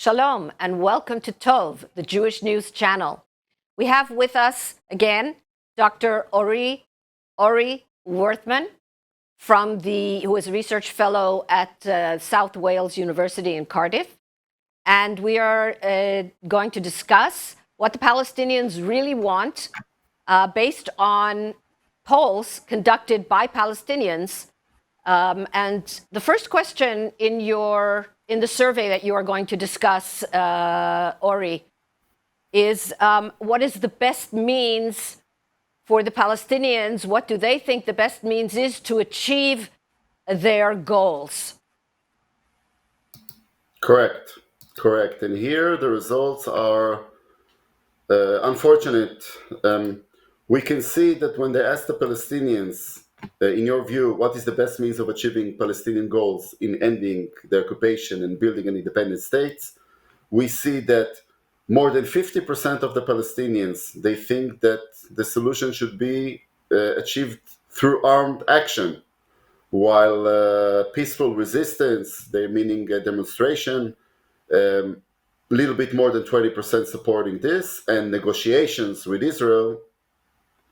Shalom and welcome to Tov, the Jewish News Channel. We have with us again Dr. Ori Wertman, who is a research fellow at South Wales University in Cardiff. And we are going to discuss what the Palestinians really want based on polls conducted by Palestinians. And the first question in the survey that you are going to discuss, Ori, is what is the best means for the Palestinians? What do they think the best means is to achieve their goals? Correct. And here the results are unfortunate. We can see that when they ask the Palestinians, in your view, what is the best means of achieving Palestinian goals in ending the occupation and building an independent state, we see that more than 50% of the Palestinians, they think that the solution should be achieved through armed action, while peaceful resistance, they're meaning a demonstration, little bit more than 20% supporting this, and negotiations with Israel,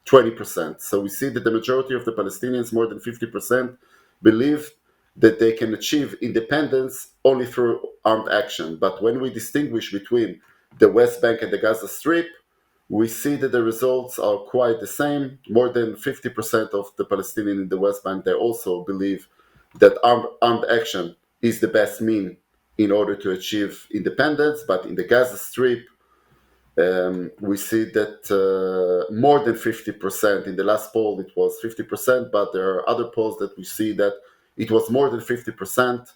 20%. So we see that the majority of the Palestinians, more than 50%, believe that they can achieve independence only through armed action. But when we distinguish between the West Bank and the Gaza Strip, we see that the results are quite the same. More than 50% of the Palestinians in the West Bank, they also believe that armed action is the best mean in order to achieve independence. But in the Gaza Strip, we see that more than 50%, in the last poll it was 50%, but there are other polls that we see that it was more than 50%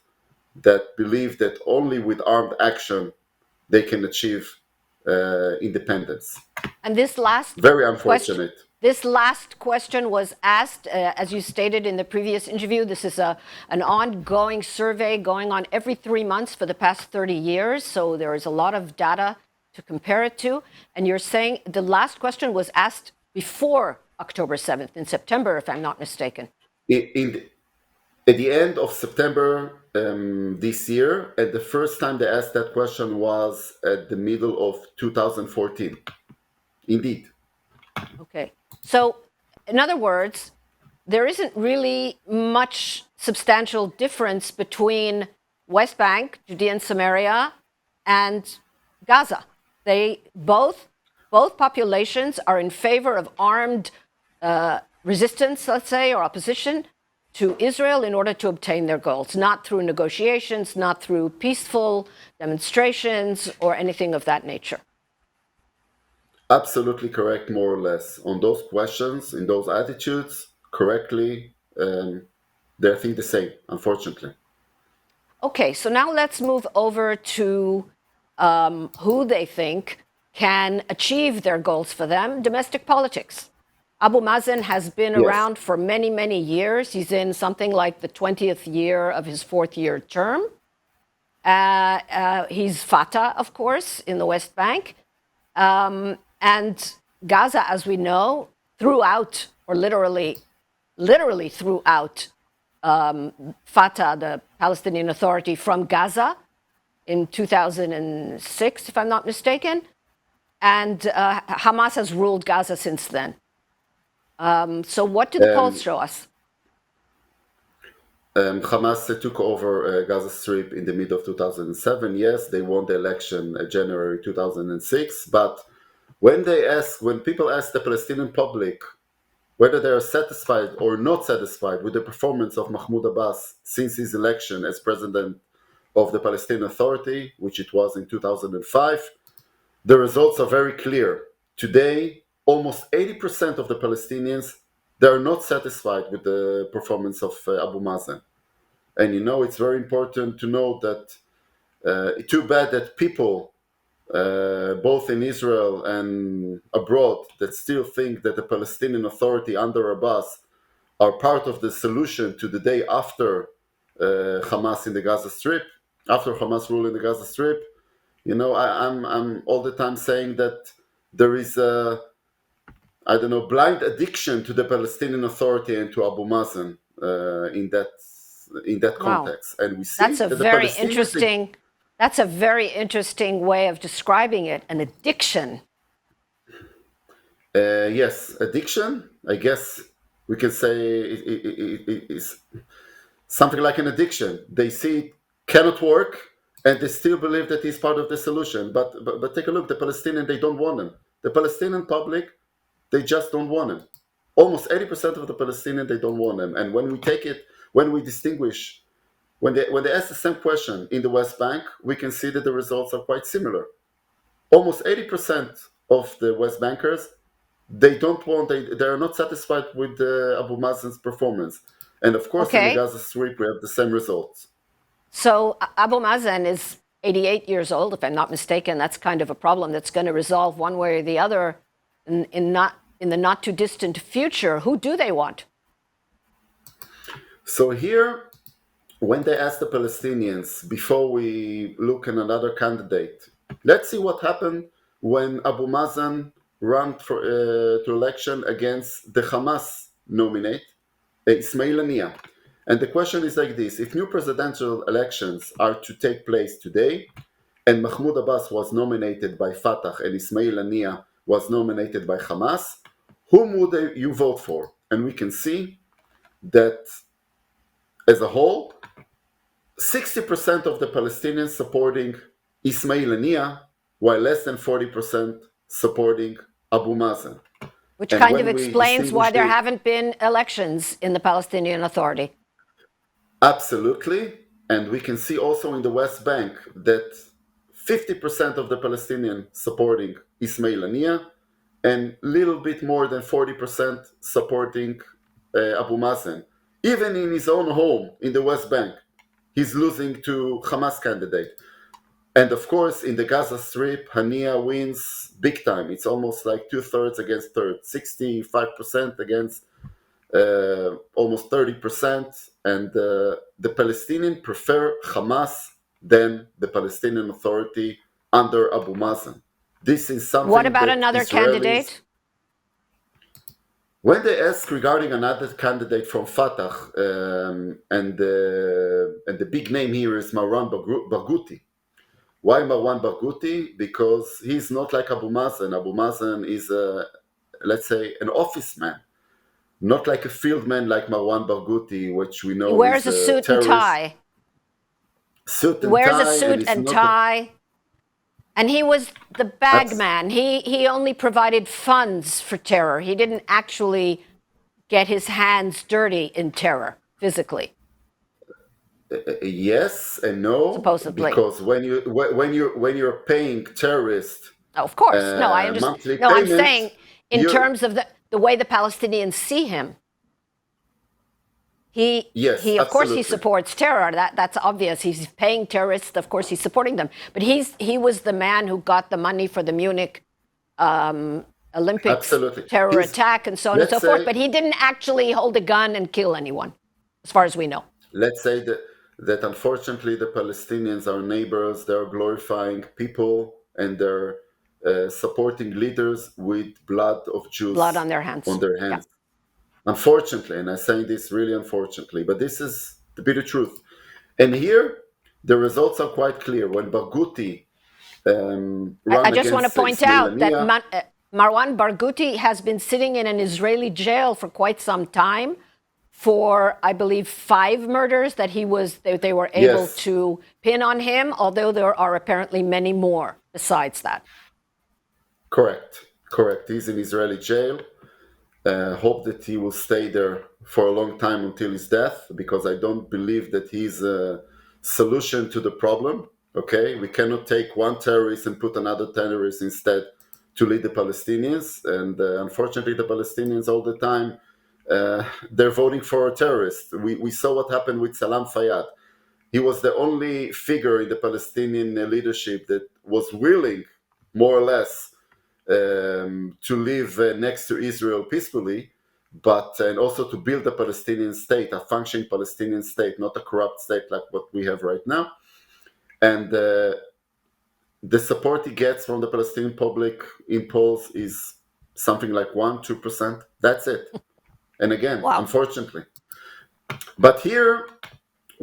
that believe that only with armed action they can achieve independence. And this last very unfortunate. This last question was asked, as you stated in the previous interview. This is an ongoing survey going on every 3 months for the past 30 years. So there is a lot of data to compare it to. And you're saying the last question was asked before October 7th, in September, if I'm not mistaken. At the end of September this year, and the first time they asked that question was at the middle of 2014. Indeed. Okay. So, in other words, there isn't really much substantial difference between West Bank, Judea and Samaria, and Gaza. Both populations are in favor of armed resistance, let's say, or opposition to Israel in order to obtain their goals, not through negotiations, not through peaceful demonstrations or anything of that nature. Absolutely correct, more or less. On those questions, in those attitudes, correctly, they think the same, unfortunately. Okay, so now let's move over to who they think can achieve their goals for them, domestic politics. Abu Mazen has been around for many, many years. He's in something like the 20th year of his 4th-year term. He's Fatah, of course, in the West Bank. And Gaza, as we know, throughout, or literally throughout, Fatah, the Palestinian Authority, from Gaza in 2006, if I'm not mistaken. And Hamas has ruled Gaza since then. So what do the polls show us? Hamas took over Gaza Strip in the mid of 2007. Yes, they won the election January 2006. But when people ask the Palestinian public whether they are satisfied or not satisfied with the performance of Mahmoud Abbas since his election as president of the Palestinian Authority, which it was in 2005, the results are very clear. Today, almost 80% of the Palestinians, they are not satisfied with the performance of Abu Mazen. And it's very important to note that too bad that people, both in Israel and abroad, that still think that the Palestinian Authority under Abbas are part of the solution to the day after Hamas in the Gaza Strip, after Hamas rule in the Gaza Strip. I'm all the time saying that there is a, blind addiction to the Palestinian Authority and to Abu Mazen in that context. Wow. And we see that's a very interesting That's a very interesting way of describing it, an addiction. Yes, addiction, I guess we can say it is something like an addiction. They see it cannot work, and they still believe that he's part of the solution. But take a look, the Palestinians, they don't want him. The Palestinian public, they just don't want him. Almost 80% of the Palestinians, they don't want him. And when we take it, when we distinguish, when they ask the same question in the West Bank, we can see that the results are quite similar. Almost 80% of the West Bankers, they don't want, they are not satisfied with Abu Mazen's performance. And of course, in the Okay. Gaza Strip, we have the same results. So Abu Mazen is 88 years old, if I'm not mistaken. That's kind of a problem that's going to resolve one way or the other in the not too distant future. Who do they want? So here, when they ask the Palestinians, before we look at another candidate, let's see what happened when Abu Mazen ran to election against the Hamas nominate, Ismail Haniyeh. And the question is like this: if new presidential elections are to take place today, and Mahmoud Abbas was nominated by Fatah and Ismail Haniyeh was nominated by Hamas, whom would you vote for? And we can see that as a whole, 60% of the Palestinians supporting Ismail Haniyeh, while less than 40% supporting Abu Mazen. Which And kind when of we explains why there distinguish haven't been elections in the Palestinian Authority. Absolutely. And we can see also in the West Bank that 50% of the Palestinians supporting Ismail Haniyeh and little bit more than 40% supporting Abu Mazen. Even in his own home in the West Bank, he's losing to Hamas candidate. And of course, in the Gaza Strip, Haniyeh wins big time. It's almost like 2/3 against third, 65% against almost 30%. And the Palestinians prefer Hamas than the Palestinian Authority under Abu Mazen. This is something What about that another Israelis, candidate? when they ask regarding another candidate from Fatah, and the big name here is Marwan Barghouti. Why Marwan Barghouti? Because he's not like Abu Mazen. Abu Mazen is, let's say, an office man, not like a field man like Marwan Barghouti, which we know He wears is a a suit and terrorist. tie. Suit He and wears a tie, and suit he's and not tie. And he was the bag Abs- man. He only provided funds for terror. He didn't actually get his hands dirty in terror physically, yes and no, supposedly. because when you're paying terrorists Oh, of course. No, I understand. monthly No, I'm payment, saying in you terms of the way the Palestinians see him. yes, He of course he absolutely, supports terror. That's obvious. He's paying terrorists. Of course he's supporting them. But he was the man who got the money for the Munich Olympics absolutely. terror He's, attack and so on and let's so forth. say But he didn't actually hold a gun and kill anyone, as far as we know. let's say that unfortunately the Palestinians are neighbors. They're glorifying people and they're supporting leaders with blood of Blood Jews on their hands. on their Yeah. hands. Unfortunately, and I'm saying this really unfortunately, but this is the bitter truth. And here, the results are quite clear. When Barghouti I ran just want to against point Ismail out that Haniyeh, Marwan Barghouti has been sitting in an Israeli jail for quite some time for, I believe, 5 murders that they were able yes, to pin on him, although there are apparently many more besides that. correct. He's in Israeli jail. Hope that he will stay there for a long time until his death, because I don't believe that he's a solution to the problem. Okay, we cannot take one terrorist and put another terrorist instead to lead the Palestinians. And unfortunately, the Palestinians all the time they're voting for a terrorist. We saw what happened with Salam Fayyad. He was the only figure in the Palestinian leadership that was willing, more or less, to live next to Israel peacefully, but and also to build a Palestinian state, a functioning Palestinian state, not a corrupt state like what we have right now. And the support he gets from the Palestinian public in polls is something like 1-2%. That's it. And again, Wow. unfortunately. But here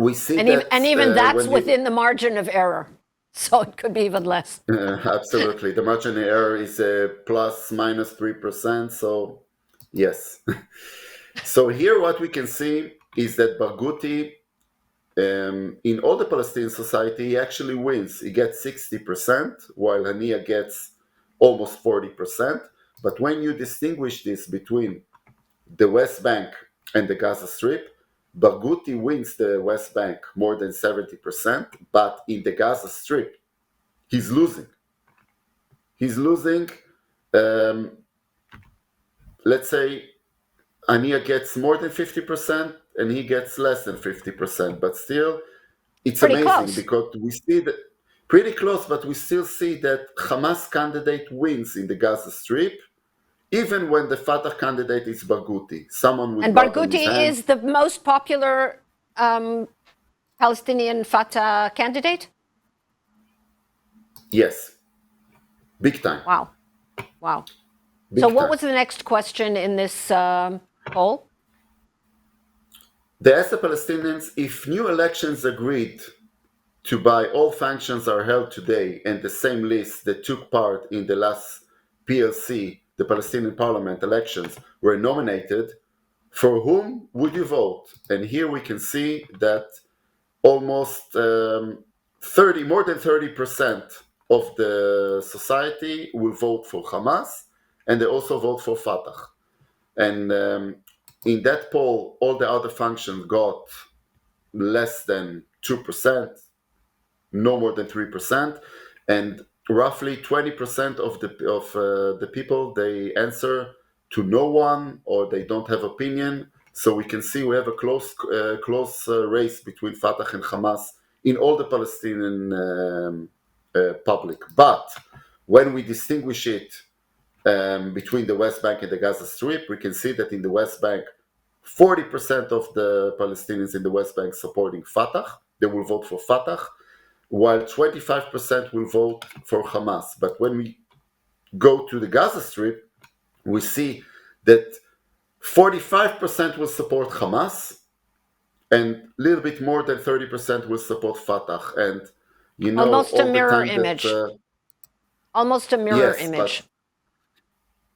we see that And even that's when you, within the margin of error. So it could be even less. Absolutely. The margin of error is plus minus 3%. So, yes. So, here what we can see is that Barghouti, in all the Palestinian society, he actually wins. He gets 60%, while Hania gets almost 40%. But when you distinguish this between the West Bank and the Gaza Strip, Barghouti wins the West Bank more than 70%, but in the Gaza Strip, he's losing. He's losing, um, let's say, Ania gets more than 50% and he gets less than 50%, but still, it's Pretty amazing close. because we see that pretty close, but we still see that Hamas candidate wins in the Gaza Strip, even when the Fatah candidate is Barghouti, someone with And blood on his Barghouti hands. is the most popular Palestinian Fatah candidate? Yes, big time. Wow. Wow. Big So what time. was the next question in this poll? They asked the Palestinians if new elections agreed to by all functions are held today and the same list that took part in the last PLC, the Palestinian Parliament elections, were nominated, for whom would you vote? And here we can see that almost more than 30% of the society will vote for Hamas, and they also vote for Fatah. And in that poll, all the other functions got less than 2%, no more than 3%, and roughly 20% of the people, they answer to no one or they don't have opinion. So we can see we have a close race between Fatah and Hamas in all the Palestinian public. But when we distinguish it between the West Bank and the Gaza Strip, we can see that in the West Bank, 40% of the Palestinians in the West Bank supporting Fatah, they will vote for Fatah, while 25% will vote for Hamas. But when we go to the Gaza Strip, we see that 45% will support Hamas and a little bit more than 30% will support Fatah. And you know, Almost a all the mirror time image. that Almost a mirror yes, image. but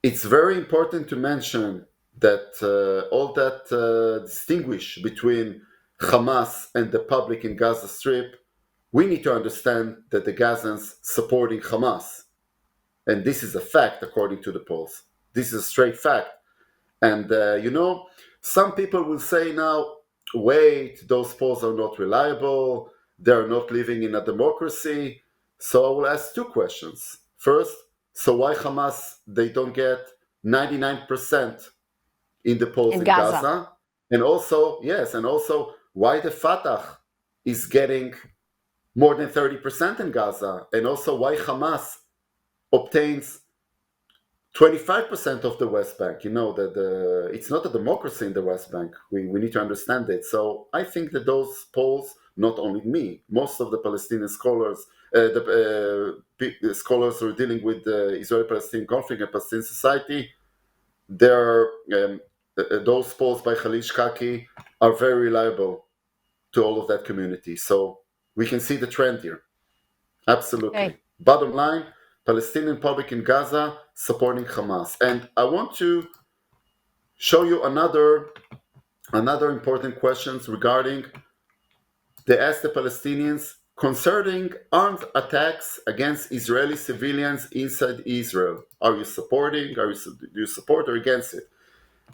it's very important to mention that all that distinguish between Hamas and the public in Gaza Strip, we need to understand that the Gazans supporting Hamas. And this is a fact according to the polls. This is a straight fact. And you know, some people will say now, wait, those polls are not reliable. They're not living in a democracy. So I will ask two questions. First, so why Hamas, they don't get 99% in the polls In in Gaza. Gaza? And also, yes, and also why the Fatah is getting more than 30% in Gaza? And also why Hamas obtains 25% of the West Bank. You know that it's not a democracy in the West Bank. We need to understand it. So I think that those polls, not only me, most of the Palestinian scholars, the scholars who are dealing with the Israeli-Palestinian conflict and Palestinian society, those polls by Khalil Shkaki are very reliable to all of that community. So we can see the trend here. Absolutely. Okay. Bottom line, Palestinian public in Gaza supporting Hamas. And I want to show you another important questions regarding they asked the Palestinians concerning armed attacks against Israeli civilians inside Israel. Are you supporting? Do you support or against it?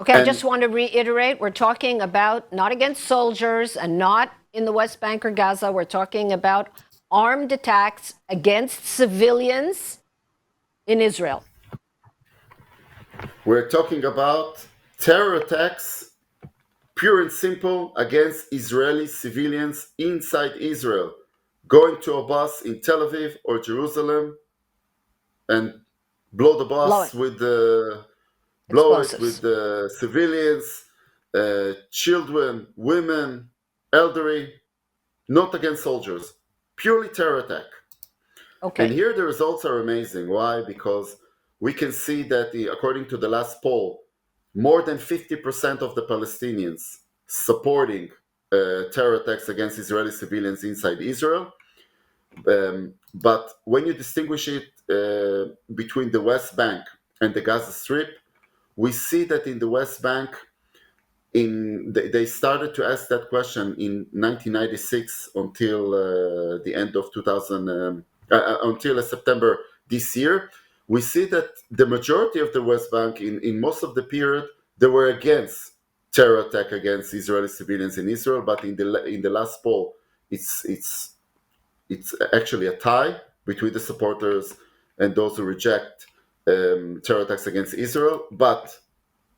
Okay, I And- just want to reiterate, we're talking about not against soldiers and not in the West Bank or Gaza. We're talking about armed attacks against civilians in Israel. We're talking about terror attacks, pure and simple, against Israeli civilians inside Israel, going to a bus in Tel Aviv or Jerusalem and blow the bus Blowing. with the blow it with Explosives. the civilians, children, women, elderly, not against soldiers, purely terror attack. Okay. And here the results are amazing. Why? Because we can see that according to the last poll, more than 50% of the Palestinians supporting terror attacks against Israeli civilians inside Israel. But when you distinguish it between the West Bank and the Gaza Strip, we see that in the West Bank, they started to ask that question in 1996 until the end of 2000, until September this year. We see that the majority of the West Bank, in most of the period, they were against terror attack against Israeli civilians in Israel. But in the last poll, it's actually a tie between the supporters and those who reject terror attacks against Israel. But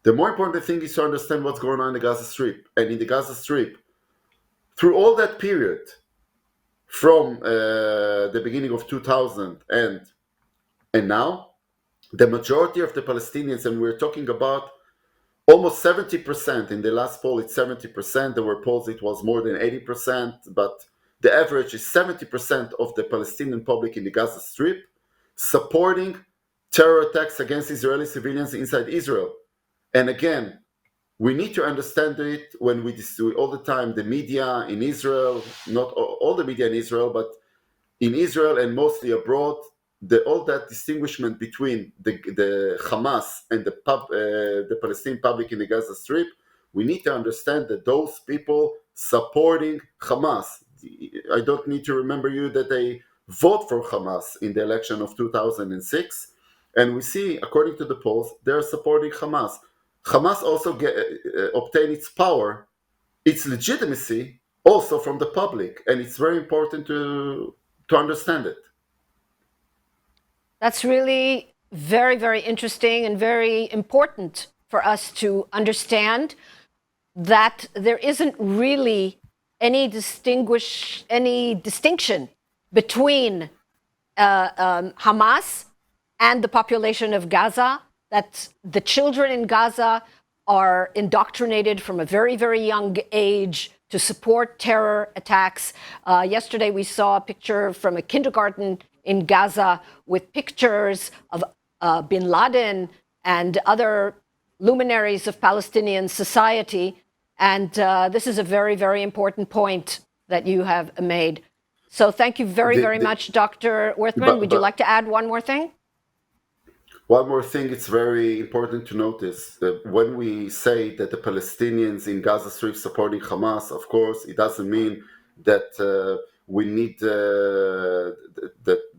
the more important thing is to understand what's going on in the Gaza Strip. And in the Gaza Strip, through all that period, from the beginning of 2000 and now, the majority of the Palestinians, and we're talking about almost 70%, in the last poll it's 70%, there were polls it was more than 80%, but the average is 70% of the Palestinian public in the Gaza Strip supporting terror attacks against Israeli civilians inside Israel. And again, we need to understand it when we do all the time, the media in Israel, not all the media in Israel, but in Israel and mostly abroad, all that distinguishment between the Hamas and the Palestinian public in the Gaza Strip, we need to understand that those people supporting Hamas, I don't need to remember you that they vote for Hamas in the election of 2006, and we see, according to the polls, they're supporting Hamas. Hamas also obtained its power, its legitimacy, also from the public, and it's very important to understand it. That's really very, very interesting and very important for us to understand that there isn't really any distinction between Hamas and the population of Gaza, that the children in Gaza are indoctrinated from a very, very young age to support terror attacks. Yesterday we saw a picture from a kindergarten in Gaza with pictures of bin Laden and other luminaries of Palestinian society. And this is a very, very important point that you have made. So thank you very, very much, Dr. Wertman. Would you like to add one more thing? One more thing, it's very important to notice that when we say that the Palestinians in Gaza Strip supporting Hamas, of course, it doesn't mean that we need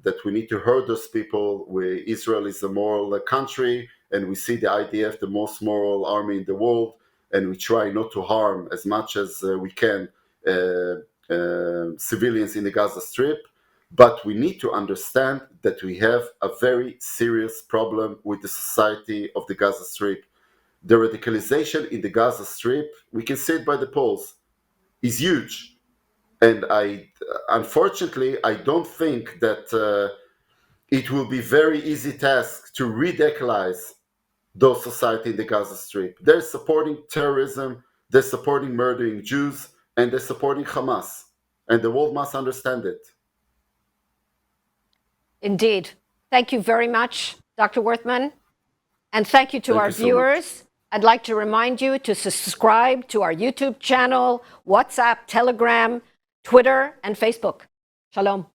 that we need to hurt those people. Israel is a moral country, and we see the IDF the most moral army in the world, and we try not to harm as much as we can civilians in the Gaza Strip. But we need to understand that we have a very serious problem with the society of the Gaza Strip. The radicalization in the Gaza Strip, we can see it by the polls, is huge. And unfortunately, I don't think that it will be very easy task to radicalize those society in the Gaza Strip. They're supporting terrorism, they're supporting murdering Jews, and they're supporting Hamas. And the world must understand it. Indeed. Thank you very much, Dr. Wertman. And thank you to our viewers. I'd like to remind you to subscribe to our YouTube channel, WhatsApp, Telegram, Twitter, and Facebook. Shalom.